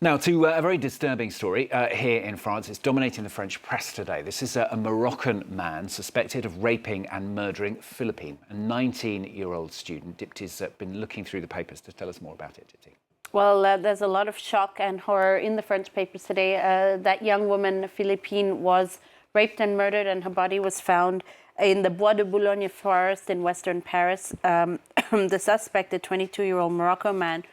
Now, to a very disturbing story here in France. It's dominating the French press today. This is a Moroccan man suspected of raping and murdering Philippine, a 19-year-old student. Dipti's been looking through the papers to tell us more about it, Dipti. Well, there's a lot of shock and horror in the French papers today. That young woman, Philippine, was raped and murdered, and her body was found in the Bois de Boulogne forest in western Paris. The suspect, a 22-year-old Moroccan man,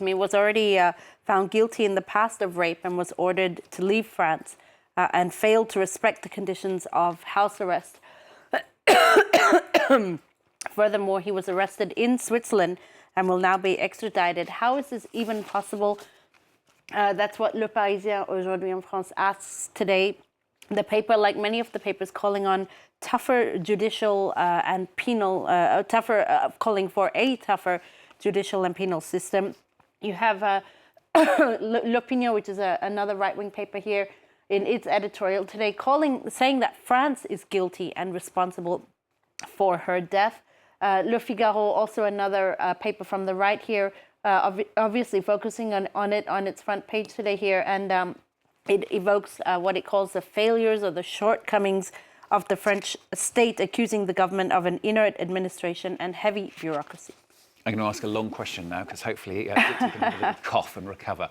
was already found guilty in the past of rape and was ordered to leave France and failed to respect the conditions of house arrest. Furthermore, he was arrested in Switzerland and will now be extradited. How is this even possible? That's what Le Parisien aujourd'hui en France asks today. The paper, like many of the papers, calling on tougher judicial and penal, calling for a tougher judicial and penal system. You have L'Opinion, which is another right-wing paper here, in its editorial today, saying that France is guilty and responsible for her death. Le Figaro, also another paper from the right here, obviously focusing on its front page today here, and it evokes what it calls the failures or the shortcomings of the French state, accusing the government of an inert administration and heavy bureaucracy. I'm going to ask a long question now, because hopefully Dipti can have a little cough and recover.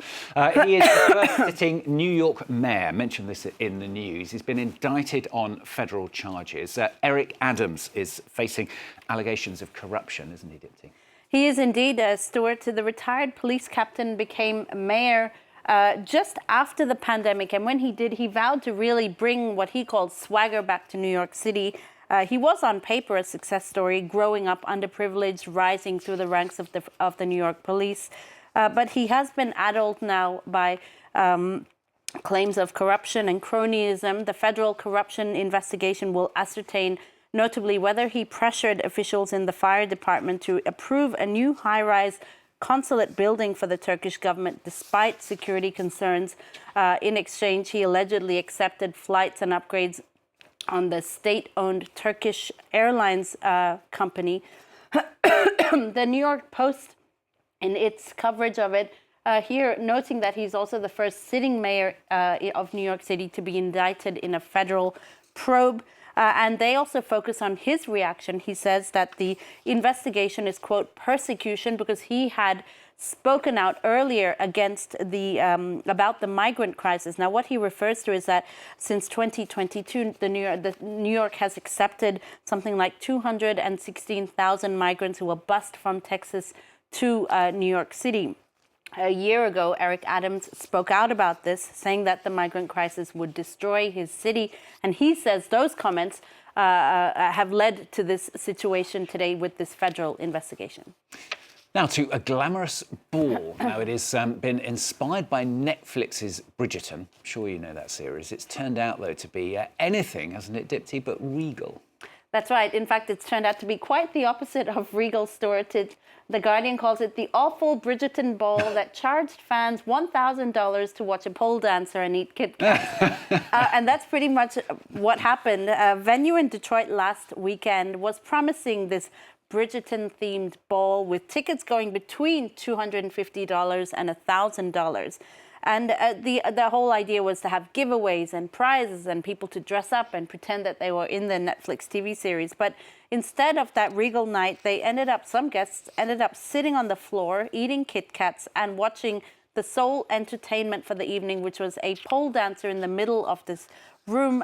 He is the first sitting New York mayor. Mentioned this in the news. He's been indicted on federal charges. Eric Adams is facing allegations of corruption, isn't he, Dipti? He is indeed, Stuart. The retired police captain became mayor just after the pandemic. And when he did, he vowed to really bring what he called swagger back to New York City. He was on paper a success story, growing up underprivileged, rising through the ranks of the New York police. But he has been addled now by claims of corruption and cronyism. The federal corruption investigation will ascertain notably whether he pressured officials in the fire department to approve a new high-rise consulate building for the Turkish government, despite security concerns. In exchange, he allegedly accepted flights and upgrades on the state-owned Turkish Airlines company. The New York Post, in its coverage of it, here noting that he's also the first sitting mayor of New York City to be indicted in a federal probe. And they also focus on his reaction. He says that the investigation is, quote, persecution, because he had spoken out earlier against about the migrant crisis. Now, what he refers to is that since 2022, New York has accepted something like 216,000 migrants who were bused from Texas to New York City. A year ago, Eric Adams spoke out about this, saying that the migrant crisis would destroy his city. And he says those comments have led to this situation today with this federal investigation. Now to a glamorous ball. Now, it has been inspired by Netflix's Bridgerton. I'm sure you know that series. It's turned out, though, to be anything, hasn't it, Dipti, but regal. That's right. In fact, it's turned out to be quite the opposite of regal, Stuart. The Guardian calls it the awful Bridgerton ball that charged fans $1,000 to watch a pole dancer and eat Kit Kats. And that's pretty much what happened. A venue in Detroit last weekend was promising this Bridgerton-themed ball with tickets going between $250 and $1,000. And the whole idea was to have giveaways and prizes and people to dress up and pretend that they were in the Netflix TV series. But instead of that regal night, some guests ended up sitting on the floor, eating Kit Kats and watching the sole entertainment for the evening, which was a pole dancer in the middle of this room.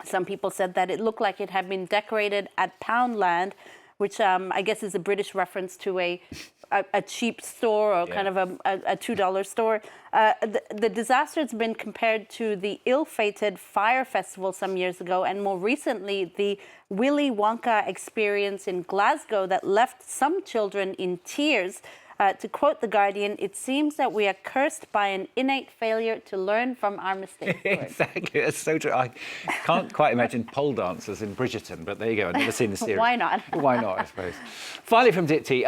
Some people said that it looked like it had been decorated at Poundland, which I guess is a British reference to a cheap store or kind of a $2 store. The disaster has been compared to the ill-fated Fire Festival some years ago, and more recently, the Willy Wonka experience in Glasgow that left some children in tears. To quote The Guardian, it seems that we are cursed by an innate failure to learn from our mistakes. Exactly, that's so true. I can't quite imagine pole dancers in Bridgerton, but there you go. I've never seen the series. Why not? Why not, I suppose. Finally from Dipti,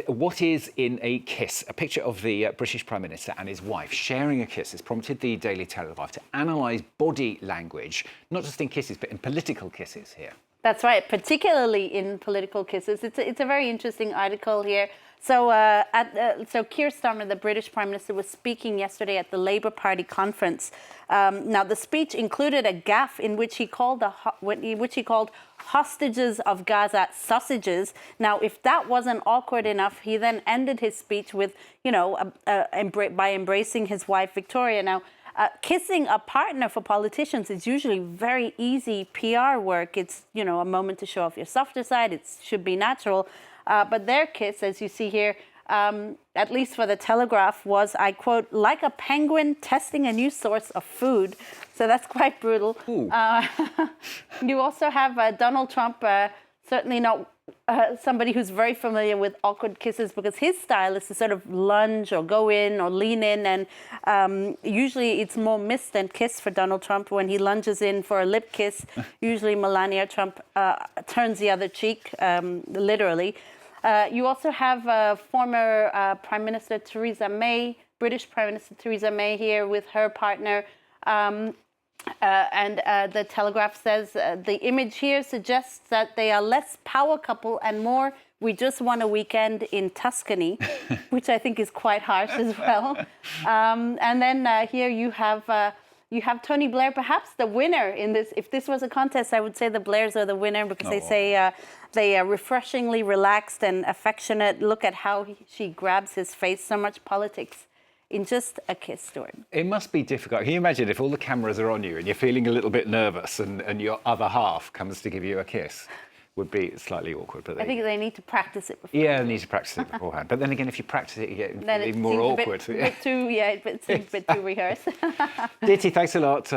what is in a kiss? A picture of the British Prime Minister and his wife sharing a kiss has prompted the Daily Telegraph to analyse body language, not just in kisses, but in political kisses here. That's right, particularly in political kisses. It's a very interesting article here. So Keir Starmer, the British Prime Minister, was speaking yesterday at the Labour Party conference. Now, the speech included a gaffe in which he called hostages of Gaza sausages. Now, if that wasn't awkward enough, he then ended his speech with, by embracing his wife Victoria. Now, kissing a partner for politicians is usually very easy PR work. It's, a moment to show off your softer side. It should be natural. But their kiss, as you see here, at least for the Telegraph, was, I quote, like a penguin testing a new source of food. So that's quite brutal. You also have Donald Trump, certainly not somebody who's very familiar with awkward kisses, because his style is to sort of lunge or go in or lean in. And usually it's more miss than kiss for Donald Trump. When he lunges in for a lip kiss, usually Melania Trump turns the other cheek, literally. You also have former Prime Minister Theresa May, British Prime Minister Theresa May here with her partner. And the Telegraph says the image here suggests that they are less power couple and more we just want a weekend in Tuscany, which I think is quite harsh as well. And then here you have Tony Blair, perhaps the winner in this. If this was a contest, I would say the Blairs are the winner because they say they are refreshingly relaxed and affectionate. Look at how she grabs his face. So much politics in just a kiss, Stuart. It must be difficult. Can you imagine if all the cameras are on you and you're feeling a little bit nervous and your other half comes to give you a kiss? Would be slightly awkward. But I think they need to practice it before. Yeah, they need to practice it beforehand. But then again, if you practice it, you get even more awkward. It seems a bit too rehearsed. Ditty, thanks a lot.